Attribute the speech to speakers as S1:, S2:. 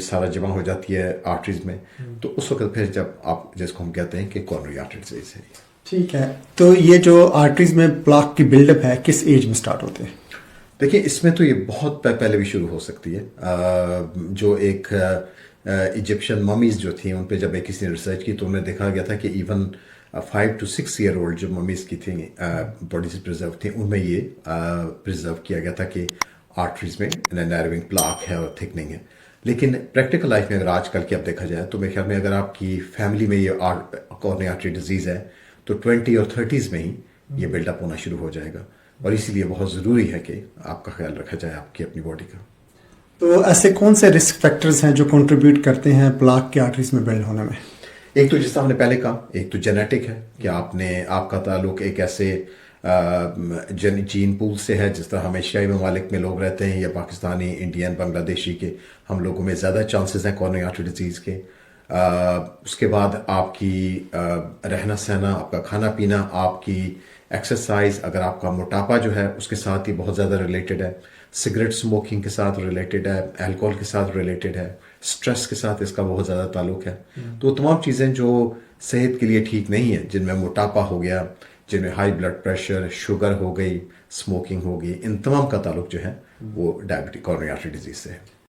S1: सारा जमा हो जाती है आर्टरीज में, तो उस वक्त फिर जब आप जिसको हम कहते हैं कि कॉर्नरी आर्टरी डिजीज है।
S2: ठीक है, तो ये जो आर्टरीज में प्लाक की बिल्डअप है किस एज में स्टार्ट होते हैं?
S1: देखिए, इसमें तो ये बहुत पहले भी शुरू हो सकती है। जो एक इजिप्शियन ममीज जो थी उन पे जब एक किसी ने रिसर्च की तो उन्हें देखा गया था कि इवन 5 to 6 ईयर ओल्ड जो ममीज की थी बॉडी से प्रिजर्व थी, उनमें ये प्रिजर्व किया गया था कि आर्टरीज में नैरोइंग प्लाक है और थिकनिंग है। लेकिन प्रैक्टिकल लाइफ में अगर आजकल की अब देखा जाए तो मेरे ख्याल में अगर आपकी फैमिली में ये कॉर्निया आर्टरी डिजीज है तो 20 और 30s में ही ये बिल्डअप होना शुरू हो जाएगा, और इसीलिए बहुत ज़रूरी है कि आपका ख्याल रखा जाए आपकी अपनी बॉडी का।
S2: तो ऐसे कौन से रिस्क फैक्टर्स हैं जो कंट्रीब्यूट करते हैं प्लाक के आर्टरीज में बिल्ड होने में?
S1: एक तो जिसका हमने पहले कहा, एक तो जेनेटिक है कि आपका ताल्लुक एक ऐसे जीन पूल से है, जिस तरह हम एशियाई ममालिक में लोग रहते हैं या पाकिस्तानी, इंडियन, बांग्लादेशी के, हम लोगों में ज़्यादा चांसेस हैं कॉर्निया आर्टरी डिजीज़ के। उसके बाद आपकी रहना सहना, आपका खाना पीना, आपकी एक्सरसाइज, अगर आपका मोटापा जो है उसके साथ ही बहुत ज़्यादा रिलेटेड है, सिगरेट स्मोकिंग के साथ रिलेटेड है, अल्कोहल के साथ रिलेटेड है, स्ट्रेस के साथ इसका बहुत ज़्यादा ताल्लुक है। तो तमाम चीज़ें जो सेहत के लिए ठीक नहीं है, जिनमें मोटापा हो गया, जिनमें हाई ब्लड प्रेशर, शुगर हो गई, स्मोकिंग हो गई, इन तमाम का ताल्लुक जो है वो डायबिटिक कॉर्निया आर्टरी डिजीज से है।